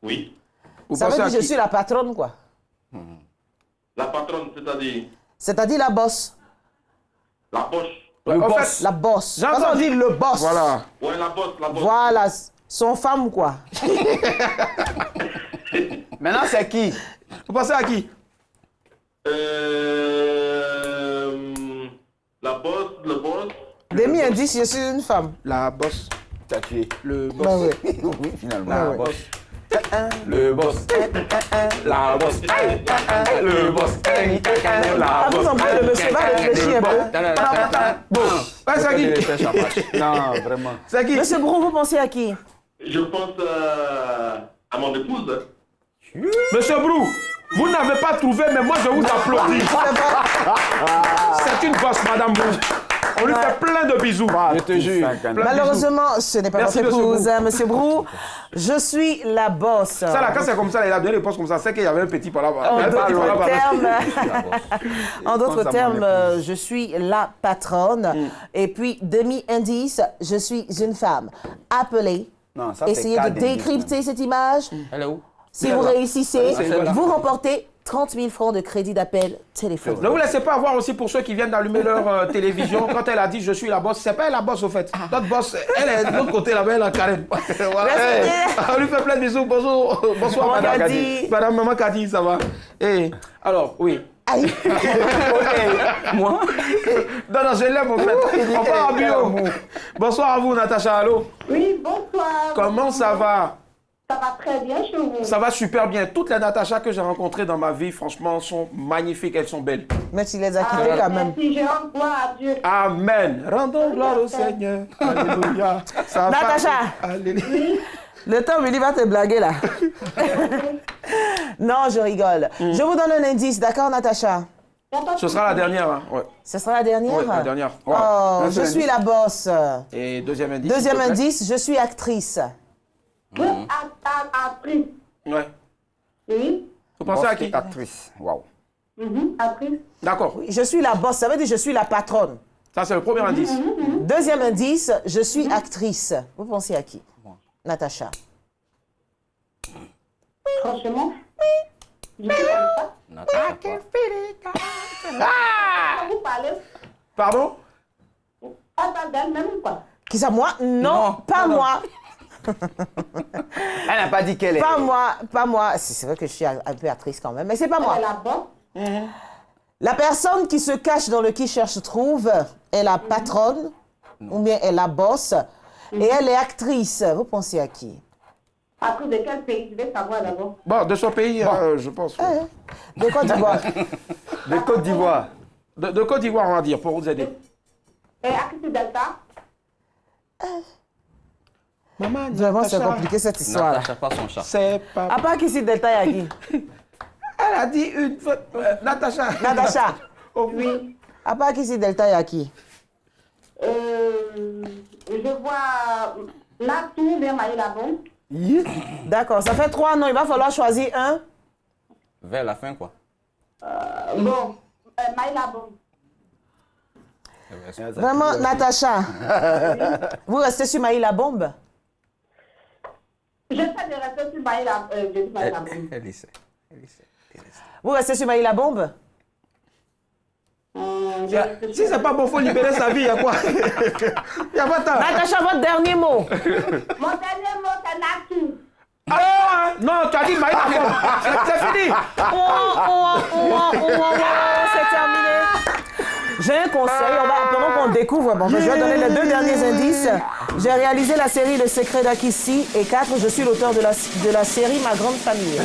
Oui. Vous Ça veut pensez dire à que je qui? suis la patronne, quoi. La patronne, c'est-à-dire C'est-à-dire la boss. la poche. Le boss. La boss. J'entends. Quand on dit le boss. Voilà. Ouais, la bosse, la bosse. Voilà. Son femme, quoi. Maintenant, c'est qui? Vous pensez à qui? La bosse, le boss. Demi-indice, je suis une femme. La bosse. T'as tué. Le boss. Bah ouais. Oui, finalement. La ouais. bosse. Le boss. La bosse. Le boss. Ah, vous en parlez, le monsieur va réfléchir un peu. Ouais, c'est qui? Non, vraiment. C'est qui? Monsieur Brou, vous pensez à qui? Je pense à mon épouse. Monsieur Brou, vous n'avez pas trouvé, mais moi je vous applaudis. C'est une bosse, madame Brou. On lui fait plein de bisous. Je te jure. Malheureusement, ce n'est pas Merci, votre monsieur épouse, hein, monsieur Brou. Je suis la boss. Ça, là, quand c'est comme ça, il a donné les postes comme ça, c'est qu'il y avait un petit par là. En d'autres termes, je suis la patronne. Et puis, demi-indice, je suis une femme. Appelez, Non, ça, c'est essayez de cas d'indice, décrypter cette image. Elle est où? Si vous réussissez, Voilà. vous remportez 30 000 francs de crédit d'appel téléphonique. Ne vous laissez pas avoir aussi pour ceux qui viennent d'allumer leur télévision. Quand elle a dit je suis la boss, c'est pas elle la boss au fait. Notre boss, elle est de l'autre côté là-bas, elle a Karen. Voilà. Merci. On lui fait plein de bisous. Bonjour. Bonsoir Maman madame Kadi. Kadi. Madame Maman Kadi, ça va? Alors, oui. Aïe. Moi? Non, je l'aime en fait. On part en bio. Bonsoir à vous, Natacha. Allô? Oui, bonsoir. Comment ça va? Ça va très bien chez vous. Ça va super bien. Toutes les Natacha que j'ai rencontrées dans ma vie, franchement, sont magnifiques. Elles sont belles. Mais tu les as quittés quand même. Merci, je rends gloire à Dieu. Amen. Rendons gloire au Seigneur. Alléluia. Ça va. Natacha. Alléluia. Le temps, Willy va te blaguer là. Non, je rigole. Je vous donne un indice, d'accord, Natacha? Ce sera la dernière. Hein. Ouais. Ce sera la dernière? Ouais, la dernière. Ouais. Oh, je suis la boss. Et deuxième indice. Deuxième s'il te plaît. indice, je suis actrice. Vous, actrice. Ouais. Oui. Vous pensez à qui? Actrice. Waouh. Actrice. D'accord. Je suis la boss, ça veut dire je suis la patronne. Ça, c'est le premier indice. Deuxième indice, je suis actrice. Vous pensez à qui? Natacha. Franchement. Oui. Je sais pas ça. Natacha, quoi. Vous parlez. Pardon? On Elle parle d'elle-même ou quoi? Qui ça, moi? Non, pas moi. Elle n'a pas dit qu'elle est. Pas moi, pas moi. C'est vrai que je suis un peu actrice quand même, mais c'est pas moi. Elle est là-bas. La personne qui se cache dans le qui cherche trouve est la patronne ou bien est la boss et elle est actrice. Vous pensez à qui? Après, de quel pays? Je vais savoir d'abord. Bon, de son pays, je pense. De Côte d'Ivoire. De Côte d'Ivoire. De Côte d'Ivoire, on va dire, pour vous aider. Et Akisi Delta? Maman, Vraiment, c'est compliqué cette histoire. Natacha, pas son chat. C'est pas... À part qu'ici, Delta, il y a qui? Elle a dit une fois... Natacha. Natacha. Oui. À part qu'ici, Delta, il y a qui? Je vois Natou vers Maïlabon. D'accord, ça fait 3 noms. Il va falloir choisir un. Vers la fin, quoi. Bon, Maïlabon. Vraiment, Natacha. Vous restez sur Maï la bombe? J'essaie de rester sur Maïlabon. Elle essaie. Vous restez sur Maï la bombe? Si c'est pas bon, faut libérer sa vie, il y a quoi? Il y a pas de temps. Natacha, votre dernier mot. Mon dernier mot, c'est Natou. Ah non, tu as dit Maïla bombe. C'est fini. C'est terminé. J'ai un conseil, pendant qu'on découvre, je vais donner les 2 derniers indices. J'ai réalisé la série Le Secret d'Akissi et 4, je suis l'auteur de la série Ma Grande Famille.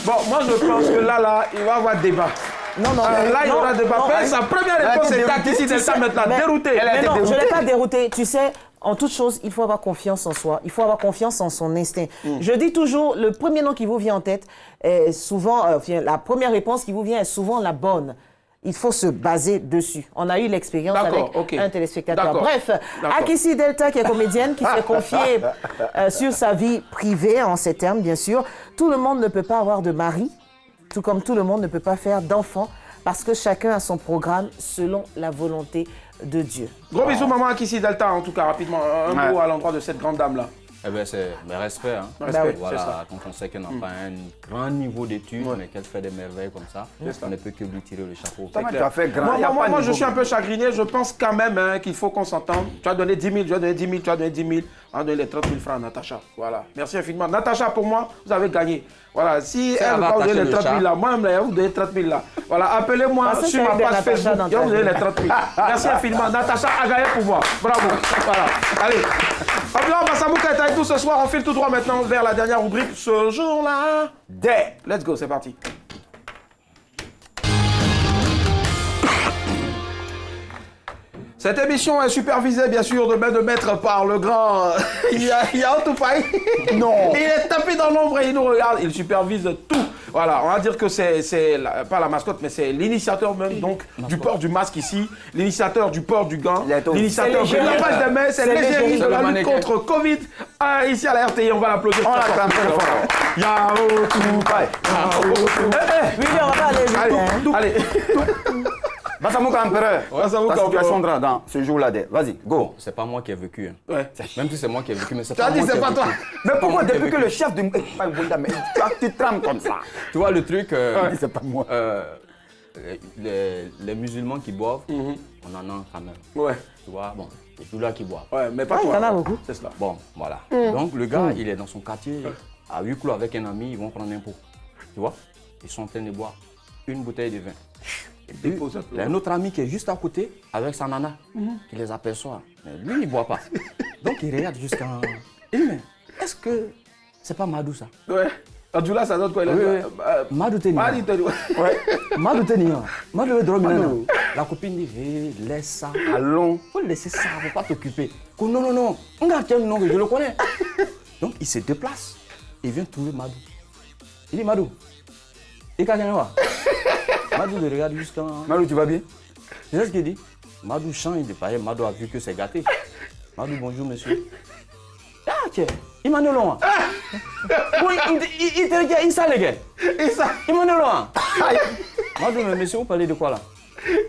Bon, moi je pense que là, il va y avoir débat. Non, là, il y aura débat. Sa première réponse est Akissi Delta maintenant, dérouté. Mais non, je ne l'ai pas dérouté. Tu sais, en toute chose, il faut avoir confiance en soi. Il faut avoir confiance en son instinct. Je dis toujours, le premier nom qui vous vient en tête est souvent, la première réponse qui vous vient est souvent la bonne. Il faut se baser dessus. On a eu l'expérience avec un téléspectateur. Bref, Akissi Delta, qui est comédienne, qui s'est confiée sur sa vie privée, en ces termes, bien sûr. Tout le monde ne peut pas avoir de mari, tout comme tout le monde ne peut pas faire d'enfant, parce que chacun a son programme selon la volonté de Dieu. Gros bisous, maman Akissi Delta, en tout cas, rapidement. Un mot à l'endroit de cette grande dame-là. Eh bien, c'est respect. Hein. Respect, voilà, quand on sait qu'elle n'a pas un grand niveau d'études, mais qu'elle fait des merveilles comme ça, on ne peut que lui tirer le chapeau. Tu as fait grand. Moi, je suis un peu chagriné. Je pense quand même qu'il faut qu'on s'entende. Tu as donné 10 000, tu as donné 10 000, tu as donné 10 000. On a donné les 30 000 francs à Natacha. Voilà. Merci infiniment. Natacha, pour moi, vous avez gagné. Voilà. Si elle ne va pas vous donner les 30 000 là, moi, je vais vous donner 30 000 là. Voilà. Appelez-moi sur ma page Facebook. Je vais vous donner les 30 000. Merci infiniment. Natacha a gagné pour moi. Bravo. Voilà. Allez. Abdullah Bassamouka est avec nous ce soir. On file tout droit maintenant vers la dernière rubrique. Ce jour-là. Let's go, c'est parti. Cette émission est supervisée, bien sûr, de main de maître par le grand Yaotoupaï. Non. Il est tapé dans l'ombre et il nous regarde. Il supervise tout. Voilà, on va dire que c'est pas la mascotte, mais c'est l'initiateur même donc du port du masque ici, l'initiateur du port du gant, l'initiateur du lavage des mains, c'est l'égérie de la lutte contre Covid. Ici à la RTI, on va l'applaudir. On l'attend très fort. Yaotoupaï. Oui, on va pas aller vite. Allez. Bassamouka Empereur, ta situation dans ce jour-là, vas-y, go. Bon, c'est pas moi qui ai vécu. Hein. Ouais. Même si c'est moi qui ai vécu, mais c'est pas moi qui ai vécu. Tu as dit c'est pas toi. Mais pourquoi depuis que le chef de... tu trames comme ça? Tu vois le truc, c'est pas moi. Les musulmans qui boivent, on en a quand même. Ouais. Tu vois, bon, il y a tout là qui boivent. Ouais, mais pas toi. Il y en a beaucoup. C'est cela. Bon, voilà. Donc le gars, il est dans son quartier, à huis clos avec un ami, ils vont prendre un pot. Tu vois, ils sont en train de boire une bouteille de vin. Il y a un autre ami qui est juste à côté avec sa nana, qui les aperçoit. Mais lui, il ne boit pas. Donc il regarde jusqu'à... Il dit, mais est-ce que c'est pas Madou ça? Ouais. Abdullah, ça donne quoi? Madou Tenia. Madou Tenia. Madou le drôme. La copine dit, hey, laisse ça. Allons. Faut laisser ça, il ne faut pas t'occuper. Non. On garde quel nom que je le connais. Donc il se déplace. Il vient trouver Madou. Il dit, Madou, et quand il va? Madou le regarde jusqu'à... Madou, tu vas bien? Tu sais ce qu'il dit? Madou change de pareil, Madou a vu que c'est gâté. Madou, bonjour monsieur. Ah tiens, il m'a dit loin. Oui, il te regarde, il sait les gars. Il m'a dit loin. Madou, mais monsieur, vous parlez de quoi là?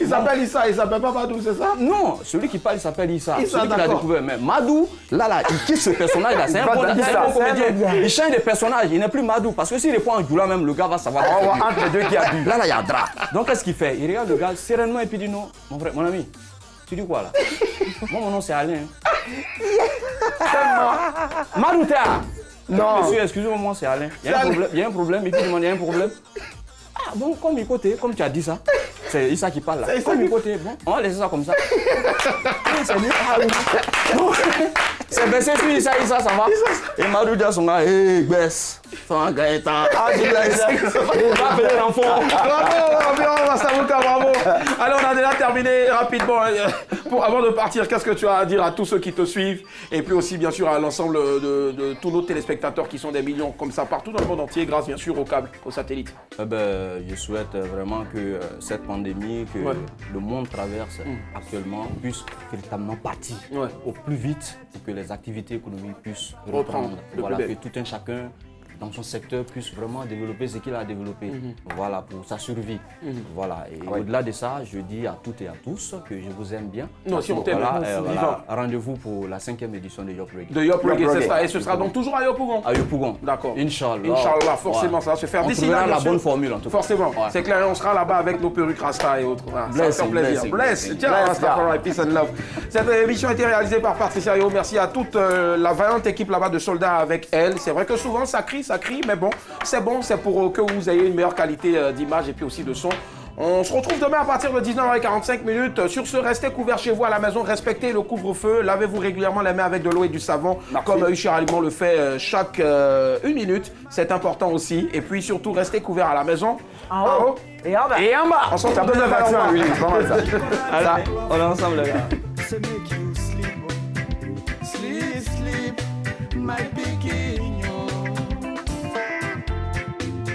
Il s'appelle Issa, il s'appelle pas Madou, c'est ça? Non, celui qui parle, il s'appelle Issa. Celui qui l'a découvert. Mais Madou, là, il quitte ce personnage-là. C'est un bon comédien. Il change de personnage, il n'est plus Madou. Parce que s'il répond en Djoula même, le gars va savoir. Entre les deux qui a bu. Là, il y a drap. Donc, qu'est-ce qu'il fait? Il regarde le gars sereinement et puis il dit non, mon frère, mon ami, tu dis quoi là? Moi, mon nom, c'est Alain. Marouta. Non. Monsieur, excusez-moi, moi, c'est Alain. Il y a un problème. Il demande, il y a un problème. Ah bon, comme Ikoté, comme tu as dit ça. C'est Issa qui parle là. Comme Ikoté, bon, on va laisser ça comme ça. C'est mieux. C'est baissé sur Issa, ça va. Et Marouta, son gars, hé, baisse. Son gars est en. Ah, je l'ai. Va appeler l'enfant. Bravo, Samouka, bravo. Alors, on a déjà terminé rapidement. Avant de partir, qu'est-ce que tu as à dire à tous ceux qui te suivent et puis aussi, bien sûr, à l'ensemble de tous nos téléspectateurs qui sont des millions comme ça partout dans le monde entier, grâce, bien sûr, au câble, au satellite. Je souhaite vraiment que cette pandémie que le monde traverse actuellement puisse véritablement partir au plus vite pour que les activités économiques puissent reprendre. Voilà, que tout un chacun dans son secteur puisse vraiment développer ce qu'il a développé, voilà, pour sa survie. Voilà. Et au-delà de ça, je dis à toutes et à tous que je vous aime bien. Non, si on t'aime, voilà, rendez-vous pour la 5e édition de Yop Reggae. De Yop Reggae, c'est ça. Et ce sera donc toujours à Yopougon. À Yopougon. D'accord. Inch'Allah. Inch'Allah, forcément, ça va se faire. On trouvera la bonne formule en tout cas. Forcément. C'est clair, on sera là-bas avec nos perruques Rasta et autres. Ça va faire plaisir. Bless. Tiens, Rasta for peace and love. Cette émission a été réalisée par Patricia Yo. Merci à toute la vaillante équipe là-bas de soldats avec elle. C'est vrai que souvent ça crie, mais bon. C'est bon, c'est pour que vous ayez une meilleure qualité d'image et puis aussi de son. On se retrouve demain à partir de 19h45. Sur ce, restez couverts chez vous à la maison, respectez le couvre-feu, lavez-vous régulièrement les mains avec de l'eau et du savon, comme Usher Aliment le fait chaque 1 minute. C'est important aussi. Et puis surtout, restez couverts à la maison. En haut et en bas. Et en bas. On se retrouve demain. Allez, on est ensemble, les gars.